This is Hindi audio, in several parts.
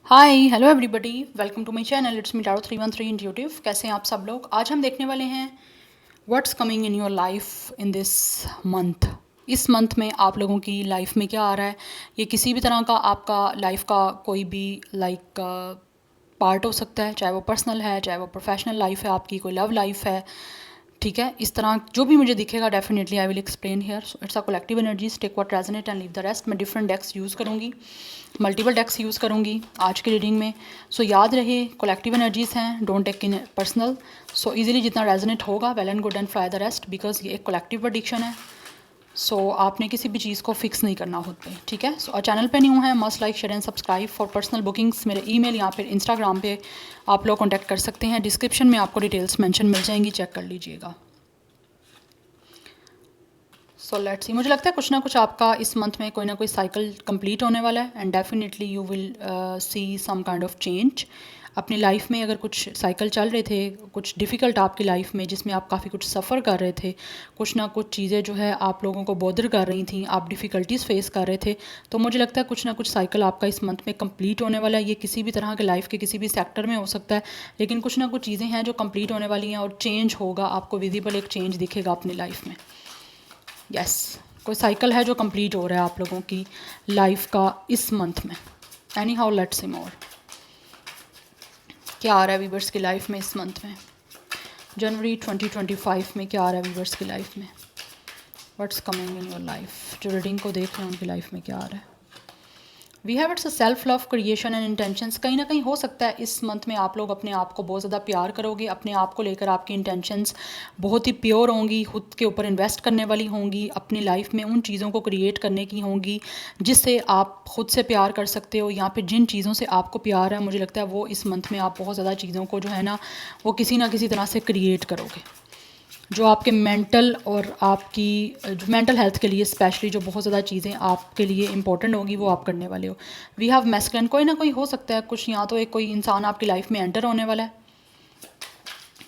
Hi hello everybody, welcome to my channel. It's me tarot 313 intuitive. कैसे हैं आप सब लोग? आज हम देखने वाले हैं what's coming in your life in this month. इस मंथ में आप लोगों की लाइफ में क्या आ रहा है। ये किसी भी तरह का आपका लाइफ का कोई भी पार्ट हो सकता है, चाहे वो पर्सनल है, चाहे वो प्रोफेशनल लाइफ है, आपकी कोई लव लाइफ है। ठीक है, इस तरह जो भी मुझे दिखेगा definitely I will explain here. So it's a collective energies, take what resonate and leave the rest. मैं डिफरेंट डेक्स यूज़ करूँगी, मल्टीपल डेक्स यूज़ करूँगी आज की रीडिंग में। सो याद रहे कलेक्टिव एनर्जीज़ हैं, don't take in personal. So easily जितना रेजोनेट होगा well and good and fry the rest, because ये एक कलेक्टिव प्रेडिक्शन है। आपने किसी भी चीज़ को फिक्स नहीं करना खुद पे। ठीक है, चैनल पे न्यू है, must like share and subscribe. For personal bookings मेरे ईमेल या फिर इंस्टाग्राम पे आप लोग कॉन्टैक्ट कर सकते हैं। डिस्क्रिप्शन में आपको डिटेल्स मेंशन मिल जाएंगी, चेक कर लीजिएगा। लेट्स सी, मुझे लगता है कुछ ना कुछ आपका इस मंथ में कोई ना कोई साइकिल कंप्लीट होने वाला है and definitely you will see some kind of change अपनी लाइफ में। अगर कुछ साइकिल चल रहे थे, कुछ डिफ़िकल्ट आपकी लाइफ में जिसमें आप काफ़ी कुछ सफ़र कर रहे थे, कुछ ना कुछ चीज़ें जो है आप लोगों को बॉदर कर रही थी, आप डिफ़िकल्टीज़ फेस कर रहे थे, तो मुझे लगता है कुछ ना कुछ साइकिल आपका इस मंथ में कंप्लीट होने वाला है। ये किसी भी तरह के लाइफ के किसी भी सेक्टर में हो सकता है, लेकिन कुछ ना कुछ चीज़ें हैं जो कंप्लीट होने वाली हैं और चेंज होगा, आपको विजिबल एक चेंज दिखेगा अपनी लाइफ में। यस, कोई साइकिल है जो कंप्लीट हो रहा है आप लोगों की लाइफ का इस मंथ में। एनी हाउ लेट्स सी मोर, क्या आ रहा है वीवर्स की लाइफ में इस मंथ में। जनवरी 2025 में क्या आ रहा है वीवर्स की लाइफ में। What's coming in your life. जो रीडिंग को देख रहे हैं उनकी लाइफ में क्या आ रहा है। We have it's a self love creation and intentions. कहीं ना कहीं हो सकता है इस मंथ में आप लोग अपने आप को बहुत ज़्यादा प्यार करोगे, अपने आप को लेकर आपकी इंटेंशंस बहुत ही प्योर होंगी, खुद के ऊपर इन्वेस्ट करने वाली होंगी, अपनी लाइफ में उन चीज़ों को क्रिएट करने की होंगी जिससे आप खुद से प्यार कर सकते हो, या फिर जिन चीज़ों से आपको प्यार है मुझे लगता है वो इस मंथ में आप बहुत ज़्यादा चीज़ों को जो है ना वो किसी ना किसी तरह से क्रिएट करोगे, जो आपके मेंटल और आपकी जो मेंटल हेल्थ के लिए स्पेशली जो बहुत ज़्यादा चीज़ें आपके लिए इंपॉर्टेंट होगी वो आप करने वाले हो। वी हैव मैस्कुलिन, कोई ना कोई हो सकता है कुछ, या तो एक कोई इंसान आपकी लाइफ में एंटर होने वाला है,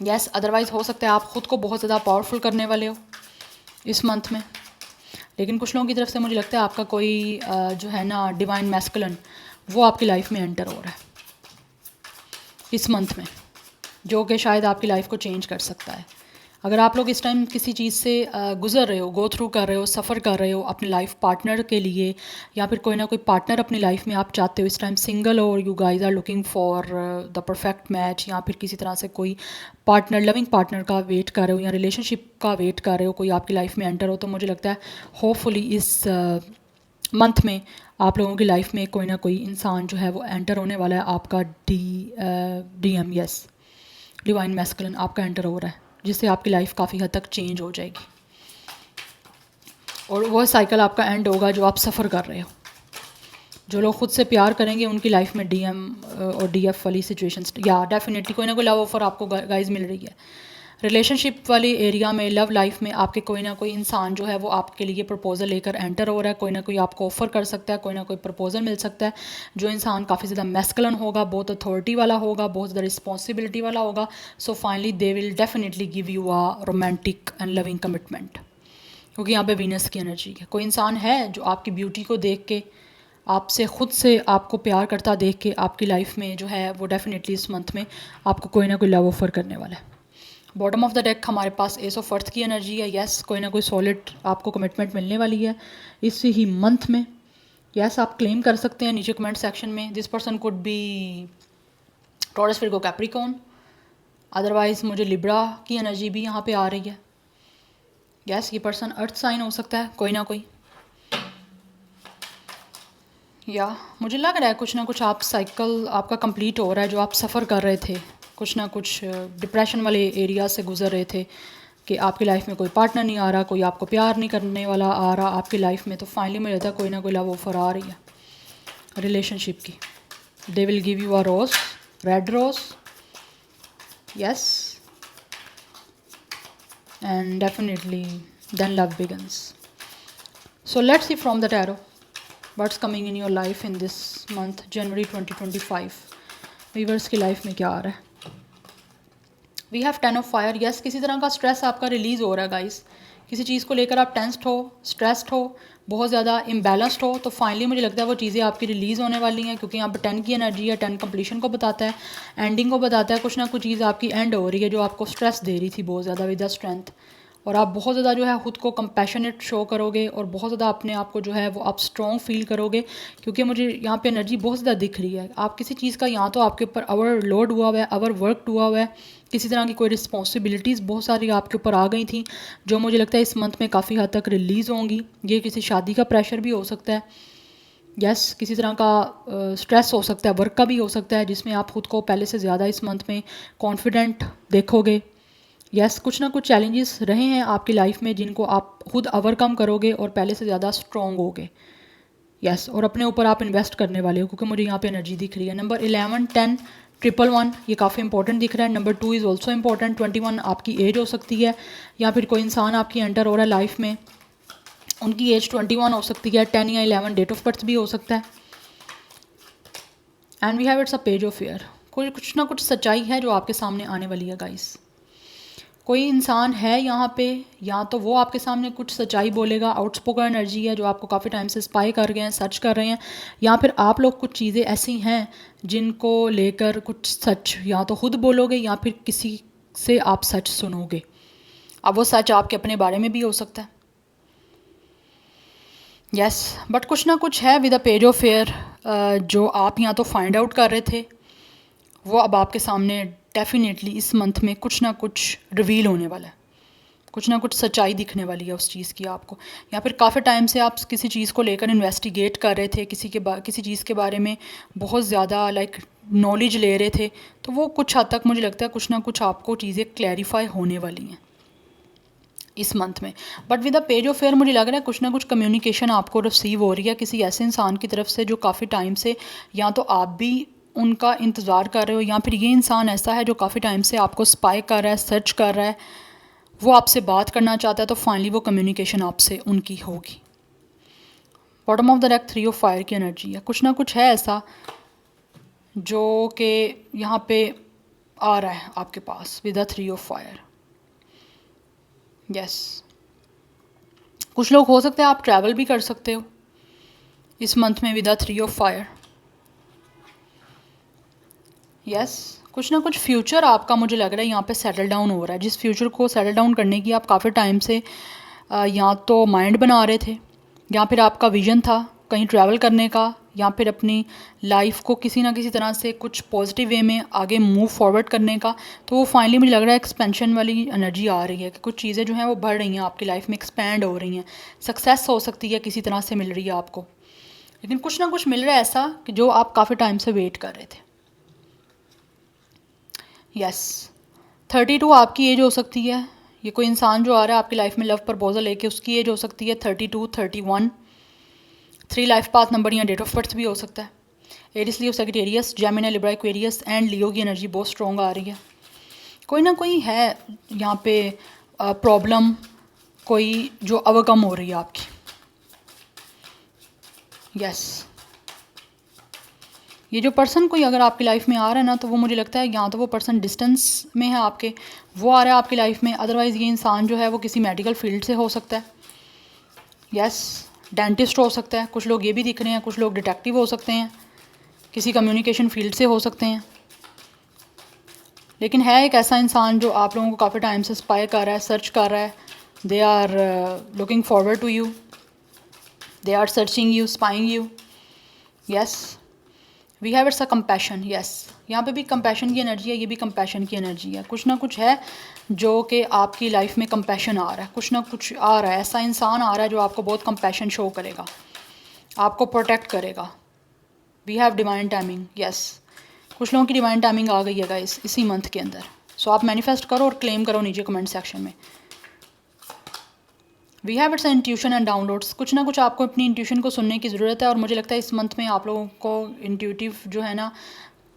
यस, अदरवाइज़ हो सकता है आप ख़ुद को बहुत ज़्यादा पावरफुल करने वाले हो इस मंथ में। लेकिन कुछ लोगों की तरफ से मुझे लगता है आपका कोई जो है ना डिवाइन मैस्कुलिन वो आपकी लाइफ में एंटर हो रहा है इस मंथ में, जो कि शायद आपकी लाइफ को चेंज कर सकता है। अगर आप लोग इस टाइम किसी चीज़ से गुज़र रहे हो, गो थ्रू कर रहे हो, सफ़र कर रहे हो अपने लाइफ पार्टनर के लिए, या फिर कोई ना कोई पार्टनर अपनी लाइफ में आप चाहते हो, इस टाइम सिंगल हो और you guys are looking for the perfect match, या फिर किसी तरह से कोई पार्टनर, लविंग पार्टनर का वेट कर रहे हो या रिलेशनशिप का वेट कर रहे हो, कोई आपकी लाइफ में एंटर हो, तो मुझे लगता है होपफुली इस मंथ में आप लोगों की लाइफ में कोई ना कोई इंसान जो है वो एंटर होने वाला है। आपका DM, यस, डिवाइन मैस्कुलिन आपका एंटर हो रहा है, जिससे आपकी लाइफ काफ़ी हद तक चेंज हो जाएगी और वह साइकिल आपका एंड होगा जो आप सफ़र कर रहे हो। जो लोग खुद से प्यार करेंगे उनकी लाइफ में DM और DF वाली सिचुएशंस, या डेफिनेटली कोई ना कोई लव ऑफर आपको गाइज मिल रही है। रिलेशनशिप वाली एरिया में, लव लाइफ में आपके कोई ना कोई इंसान जो है वो आपके लिए प्रपोजल लेकर एंटर हो रहा है, कोई ना कोई आपको ऑफ़र कर सकता है, कोई ना कोई प्रपोजल मिल सकता है। जो इंसान काफ़ी ज़्यादा मैस्कुलिन होगा, बहुत अथॉरिटी वाला होगा, बहुत ज़्यादा रिस्पॉन्सिबिलिटी वाला होगा, so finally they will definitely give you a romantic and loving commitment, क्योंकि यहाँ पे वीनस की एनर्जी है। कोई इंसान है जो आपकी ब्यूटी को देख के, आपसे खुद से आपको प्यार करता देख के आपकी लाइफ में जो है वो डेफिनेटली इस मंथ में आपको कोई ना कोई लव ऑफर करने वाला है। बॉटम ऑफ द डेक हमारे पास एस ऑफ अर्थ की एनर्जी है। यस, कोई ना कोई सॉलिड आपको कमिटमेंट मिलने वाली है इस ही मंथ में। यस, आप क्लेम कर सकते हैं नीचे कमेंट सेक्शन में। This person could be taurus, Virgo, Capricorn, otherwise मुझे लिब्रा की एनर्जी भी यहाँ पे आ रही है। यस, ये पर्सन अर्थ साइन हो सकता है कोई ना कोई, या मुझे लग रहा है कुछ ना कुछ आप साइकिल आपका कंप्लीट हो रहा है, जो आप सफ़र कर रहे थे, कुछ ना कुछ डिप्रेशन वाले एरिया से गुजर रहे थे कि आपकी लाइफ में कोई पार्टनर नहीं आ रहा, कोई आपको प्यार नहीं करने वाला आ रहा आपकी लाइफ में, तो फाइनली मुझे लगता है कोई ना कोई लव ऑफर आ रही है रिलेशनशिप की। They will give you a rose, red rose, yes, and definitely then love begins. So let's see from the tarot what's coming in your life in this month January 2025। Viewers की लाइफ में क्या आ रहा है। We have 10 of fire. Yes, किसी तरह का स्ट्रेस आपका रिलीज़ हो रहा है गाइस, किसी चीज़ को लेकर आप टेंस्ड हो, स्ट्रेस्ड हो, बहुत ज़्यादा इम्बैलेंस्ड हो, तो फाइनली मुझे लगता है वो चीज़ें आपकी रिलीज़ होने वाली हैं, क्योंकि यहाँ पर 10 की एनर्जी है। 10 कंप्लीशन को बताता है, एंडिंग को बताता है। कुछ ना कुछ चीज़ आपकी एंड हो रही है जो आपको स्ट्रेस दे रही थी बहुत ज़्यादा विद द स्ट्रेंथ, और आप बहुत ज़्यादा जो है ख़ुद को कंपैशनेट शो करोगे और बहुत ज़्यादा अपने आप को जो है वो आप स्ट्रॉन्ग फील करोगे, क्योंकि मुझे यहाँ पे एनर्जी बहुत ज़्यादा दिख रही है। आप किसी चीज़ का यहाँ तो आपके ऊपर ओवरलोड हुआ हुआ है, ओवरवर्क हुआ हुआ है, किसी तरह की कोई रिस्पॉन्सिबिलिटीज़ बहुत सारी आपके ऊपर आ गई थी, जो मुझे लगता है इस मंथ में काफ़ी हद तक रिलीज़ होंगी। ये किसी शादी का प्रेशर भी हो सकता है, यस किसी तरह का स्ट्रेस हो सकता है, वर्क का भी हो सकता है, जिसमें आप ख़ुद को पहले से ज़्यादा इस मंथ में कॉन्फिडेंट देखोगे। यस कुछ ना कुछ चैलेंजेस रहे हैं आपकी लाइफ में जिनको आप खुद ओवरकम करोगे और पहले से ज़्यादा स्ट्रॉन्ग होगे। यस और अपने ऊपर आप इन्वेस्ट करने वाले हो, क्योंकि मुझे यहाँ पे एनर्जी दिख रही है। नंबर 11, 10, 111 ये काफ़ी इंपॉर्टेंट दिख रहा है। Number 2 is also important. 21 आपकी एज हो सकती है, या फिर कोई इंसान आपकी एंटर हो रहा है लाइफ में, उनकी एज 21 हो सकती है। 10 या 11 डेट ऑफ बर्थ भी हो सकता है। And we have it's a page of fire. कोई कुछ ना कुछ सच्चाई है जो आपके सामने आने वाली है गाइस। कोई इंसान है यहाँ पे, या तो वो आपके सामने कुछ सच्चाई बोलेगा, आउटस्पोकन एनर्जी है जो आपको काफ़ी टाइम से स्पाई कर रहे हैं, सर्च कर रहे हैं, या फिर आप लोग कुछ चीज़ें ऐसी हैं जिनको लेकर कुछ सच या तो खुद बोलोगे या फिर किसी से आप सच सुनोगे। अब वो सच आपके अपने बारे में भी हो सकता है। यस बट कुछ ना कुछ है with a page of fair जो आप यहाँ तो फाइंड आउट कर रहे थे, वो अब आपके सामने डेफिनेटली इस मंथ में कुछ ना कुछ रिवील होने वाला है, कुछ ना कुछ सच्चाई दिखने वाली है उस चीज़ की आपको। या फिर काफ़ी टाइम से आप किसी चीज़ को लेकर इन्वेस्टिगेट कर रहे थे, किसी चीज़ के बारे में बहुत ज़्यादा नॉलेज ले रहे थे, तो वो कुछ हद तक मुझे लगता है कुछ ना कुछ आपको चीज़ें क्लैरिफाई होने वाली हैं इस मंथ में। But with the page of fair मुझे लग रहा है कुछ ना कुछ कम्युनिकेशन आपको रिसीव हो रही है किसी ऐसे इंसान की तरफ से जो काफ़ी टाइम से या तो आप भी उनका इंतज़ार कर रहे हो, या फिर ये इंसान ऐसा है जो काफ़ी टाइम से आपको स्पाई कर रहा है, सर्च कर रहा है, वो आपसे बात करना चाहता है, तो फाइनली वो कम्युनिकेशन आपसे उनकी होगी। Bottom of the deck 3 of fire की एनर्जी है। कुछ ना कुछ है ऐसा जो कि यहाँ पे आ रहा है आपके पास with the 3 of fire. Yes कुछ लोग हो सकते हैं आप ट्रैवल भी कर सकते हो इस मंथ में with the 3 of fire. Yes कुछ ना कुछ फ्यूचर आपका मुझे लग रहा है यहाँ पे सेटल डाउन हो रहा है, जिस फ्यूचर को सेटल डाउन करने की आप काफ़ी टाइम से या तो माइंड बना रहे थे, या फिर आपका विजन था कहीं ट्रैवल करने का, या फिर अपनी लाइफ को किसी ना किसी तरह से कुछ पॉजिटिव वे में आगे मूव फॉरवर्ड करने का, तो वो फाइनली मुझे लग रहा है एक्सपेंशन वाली एनर्जी आ रही है कि कुछ चीज़ें जो हैं वो बढ़ रही हैं आपकी लाइफ में, एक्सपैंड हो रही हैं। सक्सेस हो सकती है किसी तरह से मिल रही है आपको, लेकिन कुछ ना कुछ मिल रहा है ऐसा कि जो आप काफ़ी टाइम से वेट कर रहे थे। यस 32 आपकी एज हो सकती है। ये कोई इंसान जो आ रहा है आपकी लाइफ में लव प्रपोजल लेके, उसकी एज हो सकती है 32, 31। 3 लाइफ पाथ नंबर या डेट ऑफ बर्थ भी हो सकता है। Aries, Leo, Sagittarius, Gemini, Libra, Aquarius and Leo की एनर्जी बहुत स्ट्रॉन्ग आ रही है। कोई ना कोई है यहाँ पे प्रॉब्लम कोई जो ओवरकम हो रही है आपकी। यस ये जो पर्सन कोई अगर आपकी लाइफ में आ रहा है ना, तो वो मुझे लगता है या तो वो पर्सन डिस्टेंस में है आपके, वो आ रहा है आपकी लाइफ में, अदरवाइज़ ये इंसान जो है वो किसी मेडिकल फील्ड से हो सकता है। यस डेंटिस्ट हो सकता है, कुछ लोग ये भी दिख रहे हैं, कुछ लोग डिटेक्टिव हो सकते हैं, किसी कम्युनिकेशन फील्ड से हो सकते हैं। लेकिन है एक ऐसा इंसान जो आप लोगों को काफ़ी टाइम से स्पाई कर रहा है, सर्च कर रहा है। They are looking forward to you, they are searching you, spying you. Yes we have it's a compassion. Yes यहाँ पे भी कंपैशन की एनर्जी है, ये भी कंपैशन की एनर्जी है। कुछ ना कुछ है जो कि आपकी लाइफ में कंपैशन आ रहा है, कुछ ना कुछ आ रहा है, ऐसा इंसान आ रहा है जो आपको बहुत कंपैशन शो करेगा, आपको प्रोटेक्ट करेगा। We have divine timing. Yes कुछ लोगों की डिवाइन टाइमिंग आ गई है गाइस इसी मंथ के अंदर। सो आप मैनिफेस्ट करो और क्लेम करो नीचे कमेंट सेक्शन में। We have it's intuition and downloads. कुछ ना कुछ आपको अपनी इंट्यूशन को सुनने की ज़रूरत है, और मुझे लगता है इस मंथ में आप लोगों को इंट्यूटिव जो है ना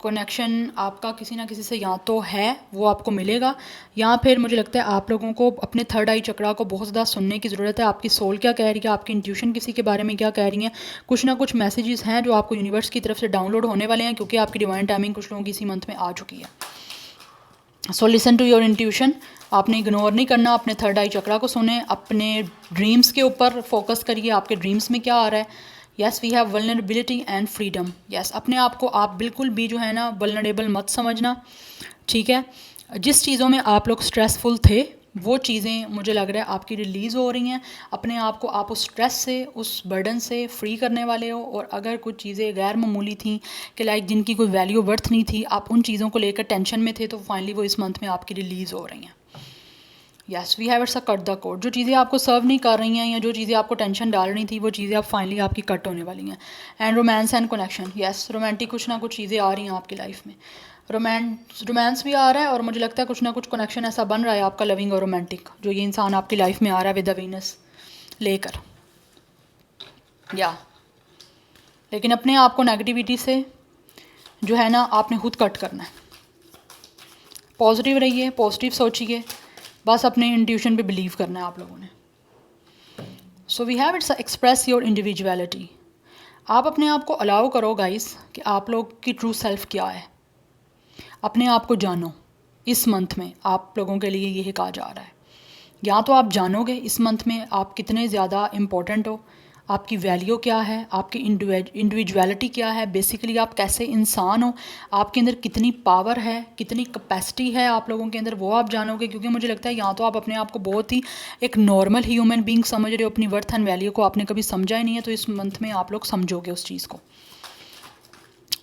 कनेक्शन आपका किसी ना किसी से या तो है वो आपको मिलेगा, या फिर मुझे लगता है आप लोगों को अपने थर्ड आई चक्रा को बहुत ज़्यादा सुनने की ज़रूरत है। आपकी सोल क्या कह रही है, आपकी इंट्यूशन किसी के बारे में क्या कह रही है। कुछ ना कुछ मैसेजेस हैं जो आपको यूनिवर्स की तरफ से डाउनलोड होने वाले हैं, क्योंकि आपकी डिवाइन टाइमिंग कुछ लोगों की इसी मंथ में आ चुकी है। So listen to your intuition, आपने इग्नोर नहीं करना, अपने थर्ड आई चक्रा को सुने, अपने ड्रीम्स के ऊपर फोकस करिए, आपके ड्रीम्स में क्या आ रहा है। Yes we have vulnerability and freedom. Yes अपने आप को आप बिल्कुल भी जो है ना वल्नरेबल मत समझना, ठीक है। जिस चीज़ों में आप लोग स्ट्रेसफुल थे वो चीज़ें मुझे लग रहा है आपकी रिलीज़ हो रही हैं। अपने आप को आप उस स्ट्रेस से, उस बर्डन से फ्री करने वाले हो। और अगर कुछ चीज़ें गैर मामूली थी कि लाइक जिनकी कोई वैल्यू वर्थ नहीं थी, आप उन चीज़ों को लेकर टेंशन में थे, तो फाइनली वो इस मंथ में आपकी रिलीज़ हो रही हैं। Yes we have it's a cut the cord. जो चीज़ें आपको सर्व नहीं कर रही हैं या जो चीज़ें आपको टेंशन डाल रही थी वो चीज़ें आप फाइनली आपकी कट होने वाली हैं। And romance and connection, yes romantic कुछ ना कुछ चीज़ें आ रही हैं आपकी लाइफ में। रोमांस भी आ रहा है और मुझे लगता है कुछ ना कुछ कनेक्शन ऐसा बन रहा है आपका लविंग और रोमांटिक, जो ये इंसान आपकी लाइफ में आ रहा है विद द वीनस लेकर। या लेकिन अपने आप को नेगेटिविटी से जो है ना आपने खुद कट करना है। पॉजिटिव रहिए, पॉजिटिव सोचिए, बस अपने इंट्यूशन पे बिलीव करना है आप लोगों ने। So we have it's express your individuality. आप अपने आप को अलाउ करो गाइस कि आप लोग की ट्रू सेल्फ क्या है। अपने आप को जानो। इस मंथ में आप लोगों के लिए यही कहा जा रहा है, या तो आप जानोगे इस मंथ में आप कितने ज़्यादा इम्पोर्टेंट हो, आपकी वैल्यू क्या है, आपकी इंडिविजुअलिटी क्या है, बेसिकली आप कैसे इंसान हो, आपके अंदर कितनी पावर है, कितनी कैपेसिटी है आप लोगों के अंदर, वो आप जानोगे। क्योंकि मुझे लगता है या तो आप अपने आप को बहुत ही एक नॉर्मल ह्यूमन बीइंग समझ रहे हो, अपनी वर्थ एंड वैल्यू को आपने कभी समझा ही नहीं है, तो इस मंथ में आप लोग समझोगे उस चीज़ को।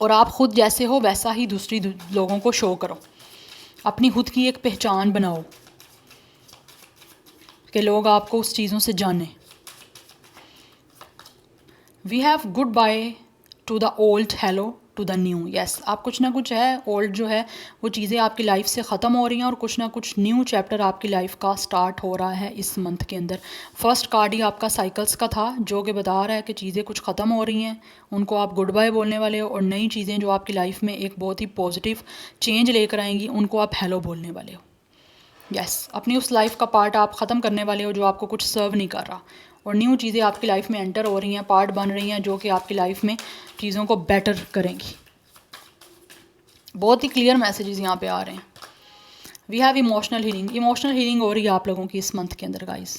और आप खुद जैसे हो वैसा ही दूसरी लोगों को शो करो। अपनी खुद की एक पहचान बनाओ कि लोग आपको उस चीज़ों से जाने। We have goodbye to the old, hello to the new. Yes आप कुछ ना कुछ है ओल्ड जो है वो चीज़ें आपकी लाइफ से ख़त्म हो रही हैं और कुछ ना कुछ न्यू चैप्टर आपकी लाइफ का स्टार्ट हो रहा है इस मंथ के अंदर। फर्स्ट कार्ड ही आपका साइकिल्स का था जो कि बता रहा है कि चीज़ें कुछ ख़त्म हो रही हैं, उनको आप गुड बाय बोलने वाले हो। और नई चीज़ें जो आपकी लाइफ में एक बहुत ही पॉजिटिव चेंज लेकर आएंगी उनको आप हेलो बोलने वाले हो। यस अपनी उस लाइफ का पार्ट आप ख़त्म करने वाले हो जो आपको कुछ सर्व नहीं कर रहा, और न्यू चीज़ें आपकी लाइफ में एंटर हो रही हैं, पार्ट बन रही हैं जो कि आपकी लाइफ में चीज़ों को बेटर करेंगी। बहुत ही क्लियर मैसेजेस यहाँ पे आ रहे हैं। We have emotional healing. Emotional healing हो रही है आप लोगों की इस मंथ के अंदर गाइस।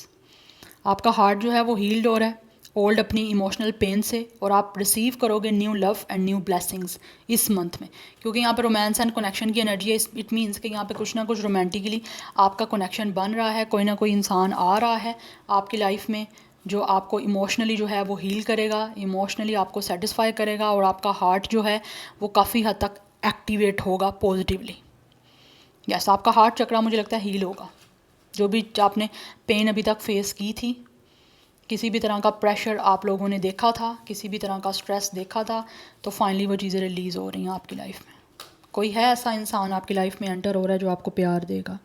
आपका हार्ट जो है वो हील्ड हो रहा है ओल्ड अपनी इमोशनल पेन से, और आप रिसीव करोगे new love and new blessings इस मंथ में। क्योंकि यहाँ पे रोमांस एंड कनेक्शन की एनर्जी है। इट मीन्स कि यहाँ पे कुछ ना कुछ रोमांटिकली आपका कनेक्शन बन रहा है, कोई ना कोई इंसान आ रहा है आपकी लाइफ में जो आपको इमोशनली जो है वो हील करेगा, इमोशनली आपको सेटिस्फाई करेगा, और आपका हार्ट जो है वो काफ़ी हद तक एक्टिवेट होगा पॉजिटिवली। यस आपका हार्ट चक्रा मुझे लगता है हील होगा। जो भी आपने पेन अभी तक फेस की थी, किसी भी तरह का प्रेशर आप लोगों ने देखा था, किसी भी तरह का स्ट्रेस देखा था, तो फाइनली वो चीज़ें रिलीज़ हो रही हैं आपकी लाइफ में। कोई है ऐसा इंसान आपकी लाइफ में एंटर हो रहा है जो आपको प्यार देगा।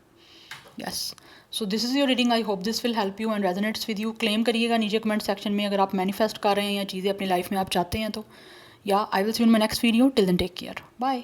Yes so this is your reading. I hope this will help you and resonates with you. Claim करिएगा नीचे कमेंट सेक्शन में अगर आप मैनिफेस्ट कर रहे हैं या चीज़ें अपनी लाइफ में आप चाहते हैं तो। या I will see you in my next video. Till then take care, bye.